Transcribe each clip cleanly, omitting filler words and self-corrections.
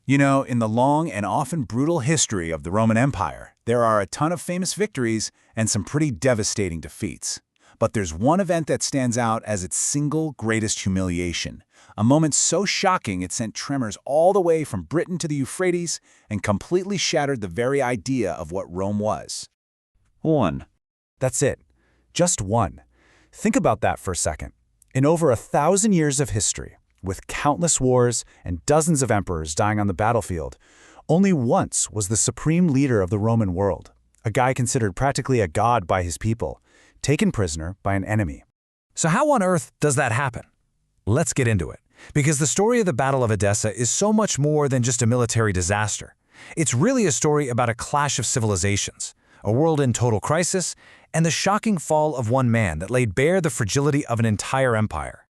You know, in the long and often brutal history of the Roman Empire, there are a ton of famous victories and some pretty devastating defeats. But there's one event that stands out as its single greatest humiliation, a moment so shocking it sent tremors all the way from Britain to the Euphrates and completely shattered the very idea of what Rome was. One. That's it. Just one. Think about that for a second. In over 1,000 years of history, with countless wars and dozens of emperors dying on the battlefield, only once was the supreme leader of the Roman world, a guy considered practically a god by his people, taken prisoner by an enemy. So how on earth does that happen? Let's get into it, because the story of the Battle of Edessa is so much more than just a military disaster. It's really a story about a clash of civilizations, a world in total crisis, and the shocking fall of one man that laid bare the fragility of an entire empire.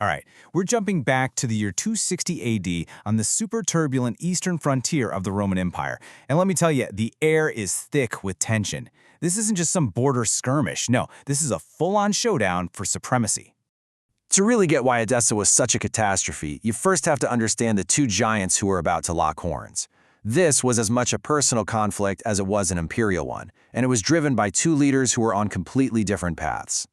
All right, we're jumping back to the year 260 AD on the super turbulent eastern frontier of the Roman Empire. And let me tell you, the air is thick with tension. This isn't just some border skirmish. No, this is a full-on showdown for supremacy. To really get why Edessa was such a catastrophe, you first have to understand the two giants who were about to lock horns. This was as much a personal conflict as it was an imperial one, and it was driven by two leaders who were on completely different paths.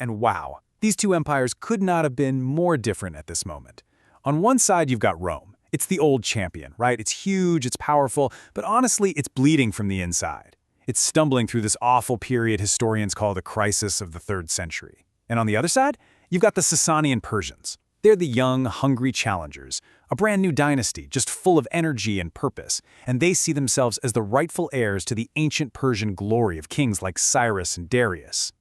And wow, these two empires could not have been more different at this moment. On one side, you've got Rome. It's the old champion, right? It's huge, it's powerful, but honestly, it's bleeding from the inside. It's stumbling through this awful period historians call the crisis of the 3rd century. And on the other side, you've got the Sasanian Persians. They're the young, hungry challengers, a brand new dynasty just full of energy and purpose, and they see themselves as the rightful heirs to the ancient Persian glory of kings like Cyrus and Darius.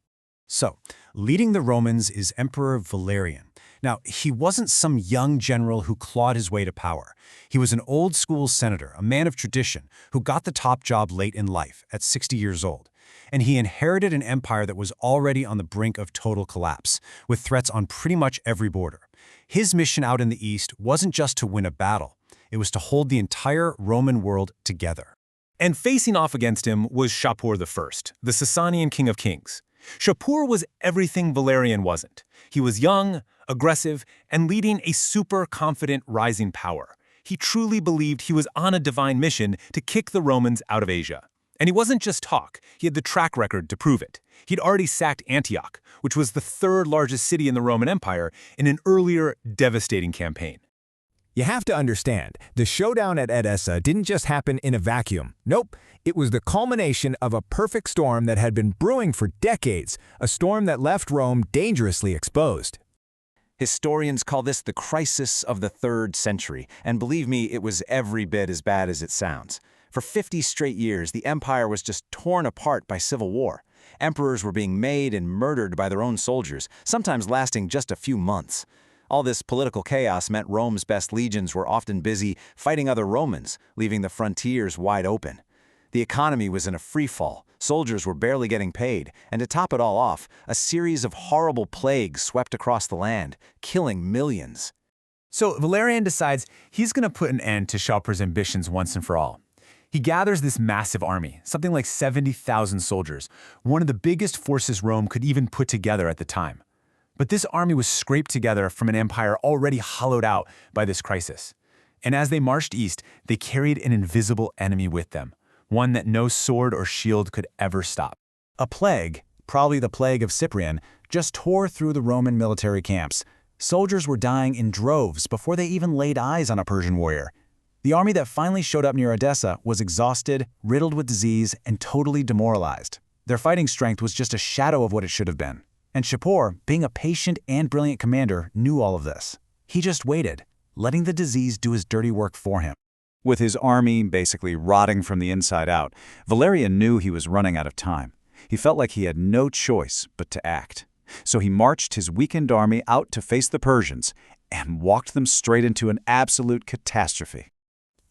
So, leading the Romans is Emperor Valerian. Now, he wasn't some young general who clawed his way to power. He was an old-school senator, a man of tradition, who got the top job late in life, at 60 years old. And he inherited an empire that was already on the brink of total collapse, with threats on pretty much every border. His mission out in the east wasn't just to win a battle. It was to hold the entire Roman world together. And facing off against him was Shapur I, the Sasanian king of kings. Shapur was everything Valerian wasn't. He was young, aggressive, and leading a super confident rising power. He truly believed he was on a divine mission to kick the Romans out of Asia. And he wasn't just talk, he had the track record to prove it. He'd already sacked Antioch, which was the 3rd largest city in the Roman Empire, in an earlier devastating campaign. You have to understand, the showdown at Edessa didn't just happen in a vacuum. Nope, it was the culmination of a perfect storm that had been brewing for decades, a storm that left Rome dangerously exposed. Historians call this the crisis of the 3rd century, and believe me, it was every bit as bad as it sounds. For 50 straight years, the empire was just torn apart by civil war. Emperors were being made and murdered by their own soldiers, sometimes lasting just a few months. All this political chaos meant Rome's best legions were often busy fighting other Romans, leaving the frontiers wide open. The economy was in a freefall, soldiers were barely getting paid, and to top it all off, a series of horrible plagues swept across the land, killing millions. So Valerian decides he's going to put an end to Shapur's ambitions once and for all. He gathers this massive army, something like 70,000 soldiers, one of the biggest forces Rome could even put together at the time. But this army was scraped together from an empire already hollowed out by this crisis. And as they marched east, they carried an invisible enemy with them, one that no sword or shield could ever stop. A plague, probably the Plague of Cyprian, just tore through the Roman military camps. Soldiers were dying in droves before they even laid eyes on a Persian warrior. The army that finally showed up near Edessa was exhausted, riddled with disease, and totally demoralized. Their fighting strength was just a shadow of what it should have been. And Shapur, being a patient and brilliant commander, knew all of this. He just waited, letting the disease do his dirty work for him. With his army basically rotting from the inside out, Valerian knew he was running out of time. He felt like he had no choice but to act. So he marched his weakened army out to face the Persians and walked them straight into an absolute catastrophe.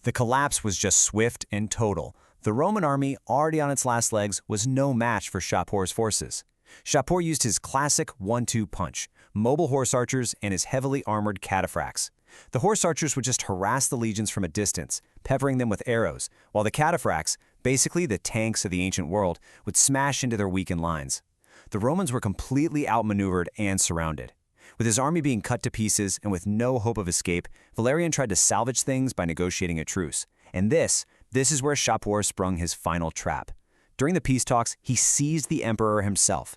The collapse was just swift and total. The Roman army, already on its last legs, was no match for Shapur's forces. Shapur used his classic 1-2 punch, mobile horse archers and his heavily armored cataphracts. The horse archers would just harass the legions from a distance, peppering them with arrows, while the cataphracts, basically the tanks of the ancient world, would smash into their weakened lines. The Romans were completely outmaneuvered and surrounded. With his army being cut to pieces and with no hope of escape, Valerian tried to salvage things by negotiating a truce. And this is where Shapur sprung his final trap. During the peace talks, he seized the emperor himself.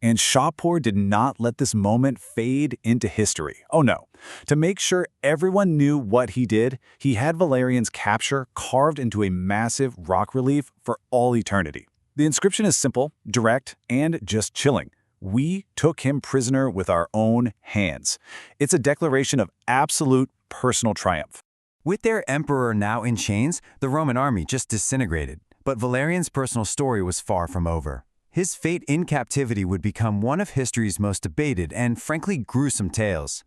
And Shapur did not let this moment fade into history. Oh no. To make sure everyone knew what he did, he had Valerian's capture carved into a massive rock relief for all eternity. The inscription is simple, direct, and just chilling. We took him prisoner with our own hands. It's a declaration of absolute personal triumph. With their emperor now in chains, the Roman army just disintegrated. But Valerian's personal story was far from over. His fate in captivity would become one of history's most debated and frankly gruesome tales.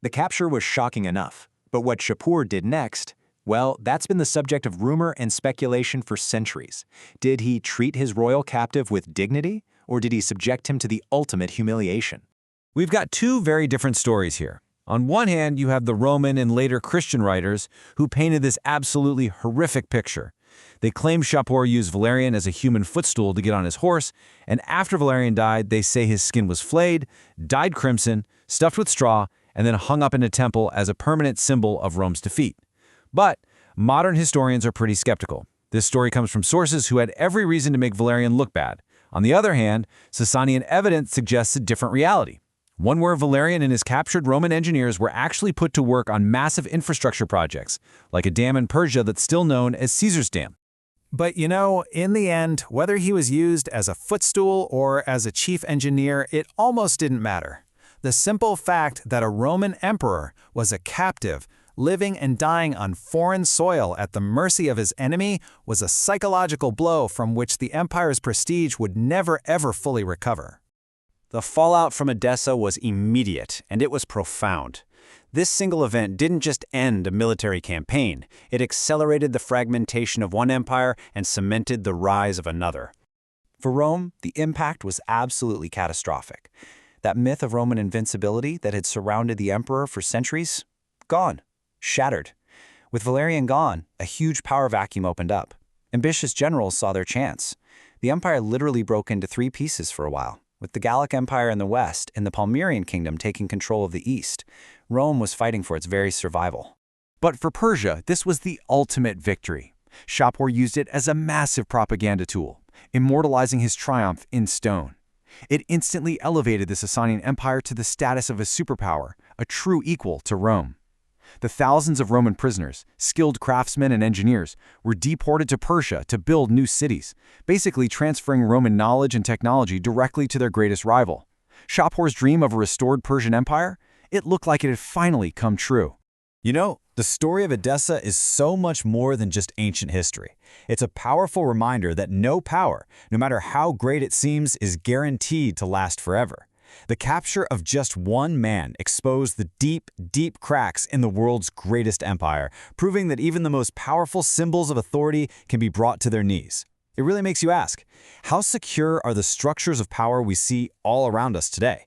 The capture was shocking enough, but what Shapur did next, well, that's been the subject of rumor and speculation for centuries. Did he treat his royal captive with dignity, or did he subject him to the ultimate humiliation? We've got two very different stories here. On one hand, you have the Roman and later Christian writers who painted this absolutely horrific picture. They claim Shapur used Valerian as a human footstool to get on his horse, and after Valerian died, they say his skin was flayed, dyed crimson, stuffed with straw, and then hung up in a temple as a permanent symbol of Rome's defeat. But modern historians are pretty skeptical. This story comes from sources who had every reason to make Valerian look bad. On the other hand, Sasanian evidence suggests a different reality. One where Valerian and his captured Roman engineers were actually put to work on massive infrastructure projects, like a dam in Persia that's still known as Caesar's Dam. But you know, in the end, whether he was used as a footstool or as a chief engineer, it almost didn't matter. The simple fact that a Roman emperor was a captive, living and dying on foreign soil at the mercy of his enemy was a psychological blow from which the empire's prestige would never ever fully recover. The fallout from Edessa was immediate, and it was profound. This single event didn't just end a military campaign, it accelerated the fragmentation of one empire and cemented the rise of another. For Rome, the impact was absolutely catastrophic. That myth of Roman invincibility that had surrounded the emperor for centuries, gone, shattered. With Valerian gone, a huge power vacuum opened up. Ambitious generals saw their chance. The empire literally broke into three pieces for a while, with the Gallic Empire in the west and the Palmyrian kingdom taking control of the east. Rome was fighting for its very survival. But for Persia, this was the ultimate victory. Shapur used it as a massive propaganda tool, immortalizing his triumph in stone. It instantly elevated the Sasanian Empire to the status of a superpower, a true equal to Rome. The thousands of Roman prisoners, skilled craftsmen and engineers, were deported to Persia to build new cities, basically transferring Roman knowledge and technology directly to their greatest rival. Shapur's dream of a restored Persian Empire? It looked like it had finally come true. You know, the story of Edessa is so much more than just ancient history. It's a powerful reminder that no power, no matter how great it seems, is guaranteed to last forever. The capture of just one man exposed the deep, deep cracks in the world's greatest empire, proving that even the most powerful symbols of authority can be brought to their knees. It really makes you ask, how secure are the structures of power we see all around us today?